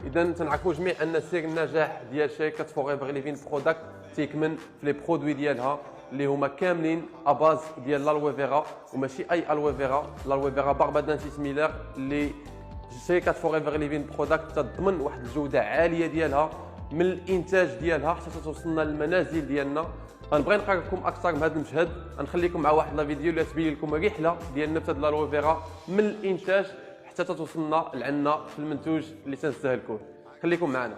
اذا تنعرفوا جميع ان سر النجاح ديال شركه فور ايفر ليفين برودكت تيكمن في لي برودوي ديالها اللي هما كاملين اباز ديال الالوي فيرا، وماشي اي الوي فيرا، الالوي فيرا باربادانسيس ميلر اللي شركه فور ايفر ليفين برودكت تضمن واحد الجوده عاليه ديالها من الانتاج ديالها حتى توصلنا للمنازل ديالنا. غنبغي نقرا لكم اكثر من هذا المشهد، غنخليكم مع واحد لا فيديو اللي تبين لكم رحله ديال نبته الالوي فيرا من الانتاج حتى توصلنا لعنا في المنتوج اللي تنستهلكوه. خليكم معنا.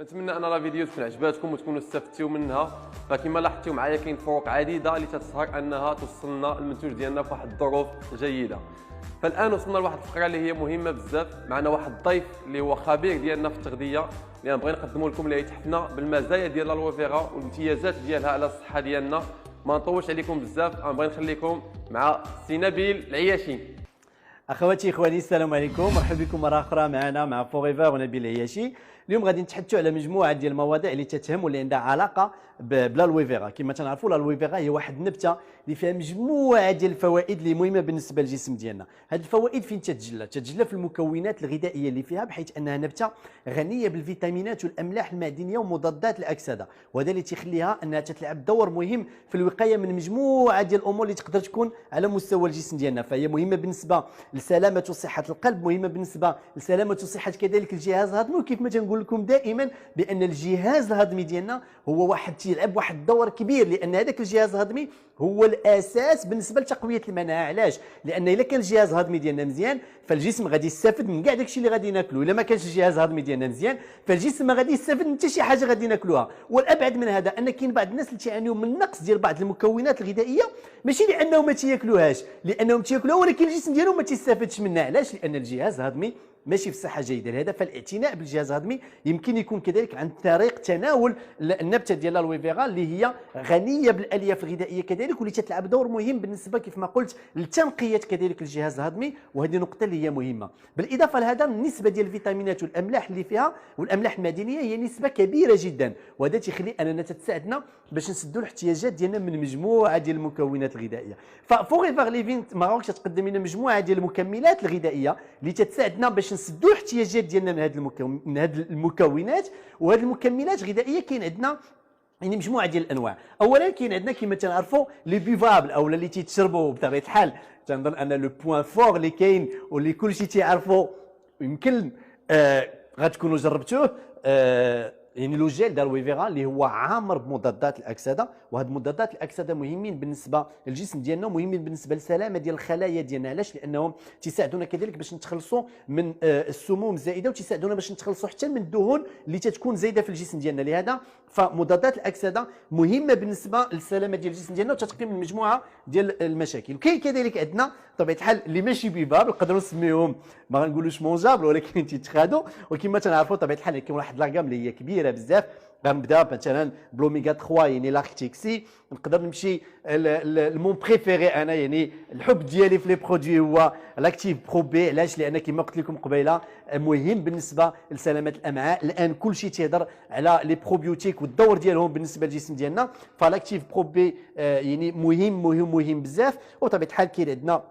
نتمنى ان لا فيديو تكون عجباتكم وتكونوا استفدتوا منها. فكما لاحظتوا معايا كاين طرق عديده اللي تظهر انها توصلنا المنتوج ديالنا في واحد الظروف جيده. فالان وصلنا لواحد الفقره اللي هي مهمه بزاف. معنا واحد الضيف اللي هو خبير ديالنا في التغذيه اللي نبغي نقدموا لكم، اللي يتحفنا بالمزايا ديال الالوي فيرا والامتيازات ديالها على الصحه ديالنا. ما نطولش عليكم بزاف، نبغي نخليكم مع سي نبيل العياشي. اخواتي اخواني السلام عليكم، مرحبا بكم مره اخرى معنا مع فور ايفر ونبيل العياشي. اليوم غادي نتحدثوا على مجموعه ديال المواضيع اللي تتهم واللي عندها علاقه بالالوي فيرا. كما تنعرفوا الالوي فيرا هي واحد النبته اللي فيها مجموعه ديال الفوائد اللي مهمه بالنسبه للجسم ديالنا. هذه الفوائد فين تتجلى في المكونات الغذائيه اللي فيها، بحيث انها نبته غنيه بالفيتامينات والاملاح المعدنيه ومضادات الاكسده، وهذا اللي تيخليها انها تلعب دور مهم في الوقايه من مجموعه ديال الامور اللي تقدر تكون على مستوى الجسم ديالنا. فهي مهمه بالنسبه لسلامه وصحه القلب، مهمه بالنسبه لسلامه وصحه كذلك الجهاز الهضمي. وكيف ما تنقول لكم دائما بان الجهاز الهضمي ديالنا هو واحد تيلعب واحد الدور كبير، لان هذاك الجهاز الهضمي هو الاساس بالنسبه لتقويه المناعه. علاش؟ لان الا كان الجهاز الهضمي ديالنا مزيان فالجسم غادي يستافد من كاع داكشي اللي غادي ناكلو. الا ما كانش الجهاز الهضمي ديالنا مزيان فالجسم ما غادي يستافد من حتى شي حاجه غادي ناكلوها. والابعد من هذا ان كاين بعض الناس اللي تيعانيو من نقص ديال بعض المكونات الغذائيه، ماشي لانهم ما تياكلوهاش، لانهم تياكلوها ولكن الجسم ديالهم ما تيستافدش منها. علاش؟ لان الجهاز الهضمي ماشي في صحه جيده. لهذا فالاعتناء بالجهاز الهضمي يمكن يكون كذلك عن طريق تناول النبته ديال الالوي فيرا اللي هي غنيه بالالياف الغذائيه كذلك، واللي تلعب دور مهم بالنسبه كيف ما قلت لتنقيه كذلك الجهاز الهضمي، وهذه نقطه اللي هي مهمه. بالاضافه لهذا النسبه ديال الفيتامينات والاملاح اللي فيها والاملاح المعدنيه هي نسبه كبيره جدا، وهذا تيخلي اننا تساعدنا باش نسدوا الاحتياجات ديالنا من مجموعه ديال المكونات الغذائيه. ففوريفر ليفين ماروك تقدم لنا مجموعه ديال المكملات الغذائيه اللي تساعدنا باش نسدوا الاحتياجات ديالنا من هذه المكونات. وهذه المكملات الغذائيه كاين عندنا يعني مجموعه ديال الانواع. اولا كاين عندنا كما تنعرفوا لي بيفابل او اللي تيتشربوا بطبيعه الحال. تنظن ان لو بوين فور اللي كاين واللي كلشي تيعرفوا يمكن غتكونوا جربتوه، يعني لو جيل دالوي فيرا اللي هو عامر بمضادات الاكسده. وهاد مضادات الاكسده مهمين بالنسبه للجسم ديالنا ومهمين بالنسبه للسلامه ديال الخلايا ديالنا. علاش؟ لانهم تيساعدونا كذلك باش نتخلصوا من السموم الزائده، وتيساعدونا باش نتخلصوا حتى من الدهون اللي تتكون زايده في الجسم ديالنا. لهذا فمضادات الاكسده مهمه بالنسبه للسلامه ديال الجسم ديالنا وتتقي من مجموعه ديال المشاكل. كاين كذلك عندنا بطبيعه الحال اللي ماشي بيباب، نقدروا نسميهم ما غنقولوش مونجابل ولكن تيتخادوا، وكما تنعرفوا بطبيعه الحال كاين واحد لاكام اللي هي كبيره بزاف. غنبدا مثلا بلوميغا 3 يعني لاكتيك سي. نقدر نمشي المون بريفيري انا يعني الحب ديالي في لي برودوي هو لاكتيف برو بي. علاش؟ لان كما قلت لكم قبيله مهم بالنسبه لسلامه الامعاء. الان كل شيء تيهضر على لي بروبيوتيك والدور ديالهم بالنسبه للجسم ديالنا. فلاكتيف برو بي يعني مهم بزاف. وبطبيعه الحال كاين عندنا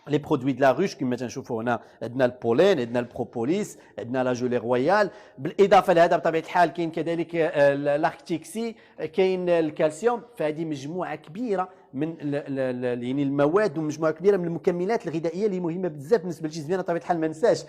لي برودوي دو لا روش كما تنشوفوا هنا. عندنا البولين، عندنا البروبوليس، عندنا لا جولي رويال. بالاضافه لهذا بطبيعه الحال كاين كذلك لاكتيك سي، كاين الكالسيوم. فهذه مجموعه كبيره من يعني المواد ومجموعه كبيره من المكملات الغذائيه اللي مهمه بزاف بالنسبه للجسم ديالنا. بطبيعه الحال ما ننساش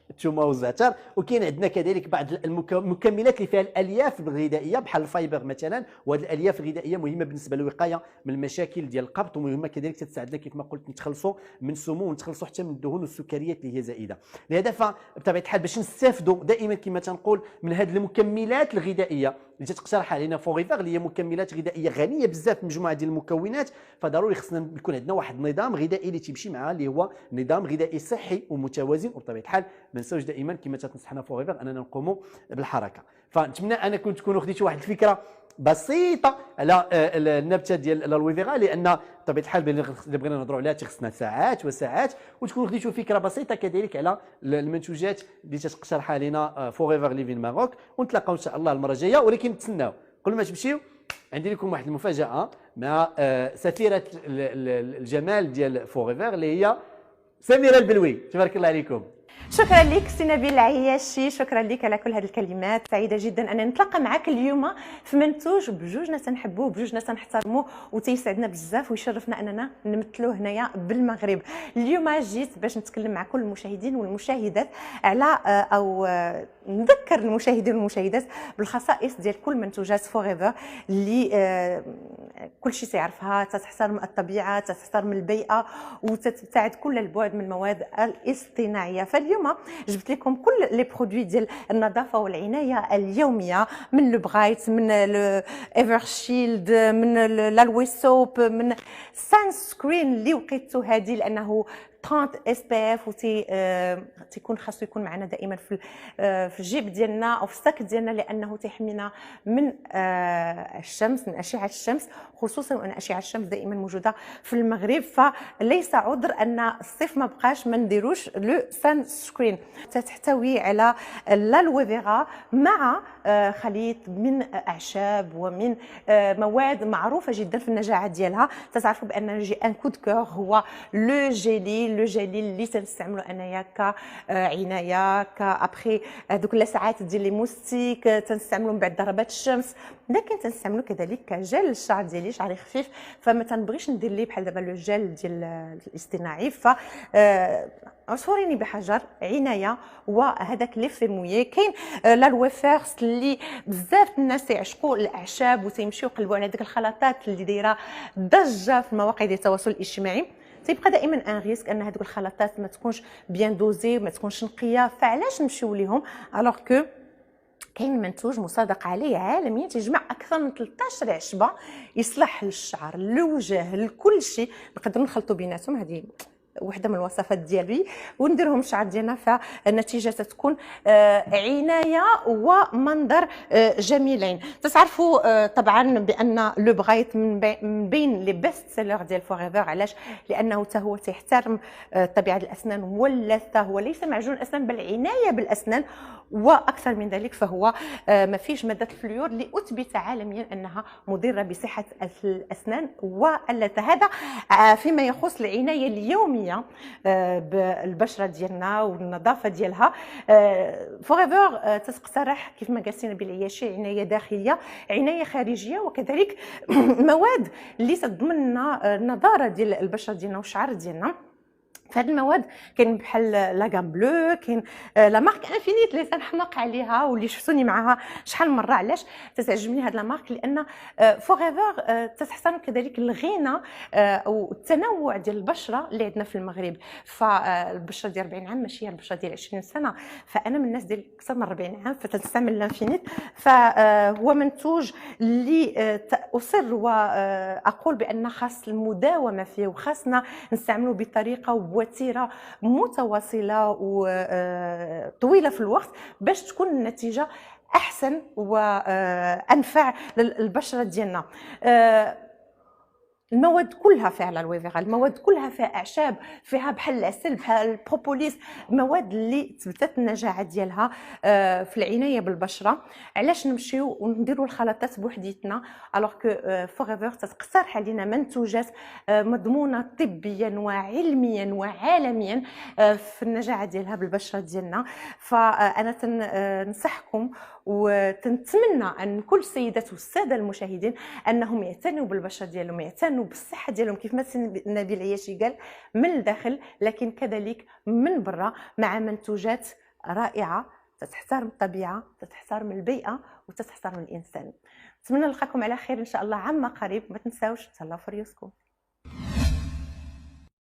الثومه والزعتر. وكاين عندنا كذلك بعض المكملات اللي فيها الالياف الغذائيه بحال الفايبر مثلا. وهذه الالياف الغذائيه مهمه بالنسبه للوقايه من المشاكل ديال القبض، ومهمه كذلك تساعدنا كيف ما قلت نتخلصوا من السموم ونتخلصوا حتى من الدهون والسكريات اللي هي زائده. لهذا فبطبيعه الحال باش نستافدوا دائما كما تنقول من هذه المكملات الغذائيه اللي تقترح علينا فوريفر اللي هي مكملات غذائيه غنيه بزاف بمجموعه ديال المكونات، فضروري خصنا يكون عندنا واحد النظام غذائي اللي تيمشي معها اللي هو نظام غذائي صحي ومتوازن. وبطبيعه الحال ما نساوش دائما كما تنصحنا فوريفر اننا نقوموا بالحركه. فنتمنى انكم تكونوا خديتوا واحد الفكره بسيطه على النبته ديال الالوي فيرا، لان بطبيعه الحال اللي بغينا نهضروا عليها تخصنا ساعات وساعات، وتكونوا خديتوا فكره بسيطه كذلك على المنتوجات اللي تقترحها علينا فوريفر ليفين ماروك. ونتلاقاو ان شاء الله المره الجايه. ولكن تسناو قبل ما تمشيو عندي لكم واحد المفاجاه مع سفيره الجمال ديال فوريفر اللي هي سميره البلوي. تبارك الله عليكم. شكرا لك سي نبيل العياشي، شكرا لك على كل هذه الكلمات. سعيده جدا ان نتلاقى معك اليوم في منتوج بجوجنا تنحبوه بجوجنا تنحترموه وتيسعدنا بزاف ويشرفنا اننا نمثلوه هنايا بالمغرب. اليوم جيت باش نتكلم مع كل المشاهدين والمشاهدات على او نذكر المشاهدين والمشاهدات بالخصائص ديال كل منتوجات فوريفر اللي كل شيء تعرفها، تحترم الطبيعه، تحترم البيئه، وتبتعد كل البعد من المواد الاصطناعيه. فاليوم جبت لكم كل لي برودوي ديال النظافه والعنايه اليوميه، من لو بغايت، من ايفر شيلد، من لالوي سوب، من سان سكرين اللي وقيتو هذه لانه 30 اس بي اف تيكون خاصو يكون معنا دائما في الجيب ديالنا او في الساك ديالنا، لانه تيحمينا من الشمس، من اشعه الشمس، خصوصا وان اشعه الشمس دائما موجوده في المغرب. فليس عذر ان الصيف ما بقاش ما نديروش لو سان سكرين. تحتوي على الالوي فيرا مع خليط من اعشاب ومن مواد معروفه جدا في النجاعه ديالها. تعرفوا بان جي ان كود كور هو لو جيلي اللي تنستعملو انايا كعنايه كابخي هذوك الساعات ديال لي موستيك، تنستعملو من بعد ضربات الشمس، لكن تنستعملو كذلك كجل الشعر ديالي، شعري خفيف فما تنبغيش ندير ليه بحال دابا لو جل ديال الاصطناعي. ف عصفوريني بحجر، عنايه وهذاك لي في مويي. كاين لالوي فيرست اللي بزاف الناس تيعشقوا الاعشاب وتيمشيو يقلبوا على ديك الخلطات اللي دايره ضجه في مواقع ديال التواصل الاجتماعي. تيبقى دائما ان ريسك ان هذوك الخلطات ما تكونش بيان دوزي، ما تكونش نقيه. فعلاش نمشيو ليهم الوغ كو كاين منتوج مصادق عليه عالميا تيجمع اكثر من 13 عشبه، يصلح للشعر، للوجه، لكل شيء. نقدروا نخلطوا بيناتهم. هذه وحده من الوصفات ديالي ونديرهم الشعر ديالنا، فالنتيجه تتكون عنايه ومنظر جميلين. تعرفوا طبعا بان لو بغايت من بين لي بيست سيلر ديال فوريفر. علاش؟ لانه حتى هو تيحترم طبيعه الاسنان واللثه، هو ليس معجون اسنان بل عنايه بالاسنان، واكثر من ذلك فهو ما فيش ماده الفلور اللي اثبت عالميا انها مضره بصحه الاسنان واللثه. هذا فيما يخص العنايه اليوميه بالبشره ديالنا والنظافه ديالها. فوريفر تتقترح كيف ما قالت نبيل العياشي عنايه داخليه، عنايه خارجيه، وكذلك مواد اللي تضمن لنا النضاره ديال البشره ديالنا والشعر ديالنا. فهاد المواد كاين بحال لاغام بلو، كاين لا مارك انفينيت اللي تنحماق عليها واللي شفتوني معها شحال مره. علاش تتعجبني هاد لا مارك؟ لان فوريفر تتحترم كذلك الغنى او التنوع ديال البشره اللي عندنا في المغرب. فالبشره ديال 40 عام ماشي هي البشره ديال 20 سنه، فانا من الناس ديال اكثر من 40 عام فتنستعمل لانفينيت. فهو منتوج اللي اصر واقول بان خاص المداومه فيه، وخاصنا نستعمله بطريقه وتيره متواصله وطويله في الوقت باش تكون النتيجه احسن وانفع للبشره ديالنا. المواد كلها فيها الالوي فيرا، المواد كلها فيها اعشاب، فيها بحال العسل، بحال البروبوليس، مواد اللي ثبتت النجاعه ديالها في العنايه بالبشره. علاش نمشيو ونديروا الخلطات بوحديتنا الوغ كو فوريفر تقترح علينا منتوجات مضمونه طبيا وعلميا وعالميا في النجاعه ديالها بالبشره ديالنا. فانا تنصحكم وتنتمنى ان كل السيدات والساده المشاهدين انهم يعتنوا بالبشره ديالهم، يعتنوا بالصحه ديالهم كيف ما نبيل العياشي قال، من الداخل لكن كذلك من برا، مع منتوجات رائعه تتحترم الطبيعه، تتحترم البيئه، وتتحترم الانسان. نتمنى نلقاكم على خير ان شاء الله عما قريب. ما تنساوش تهلاو في ريوسكم.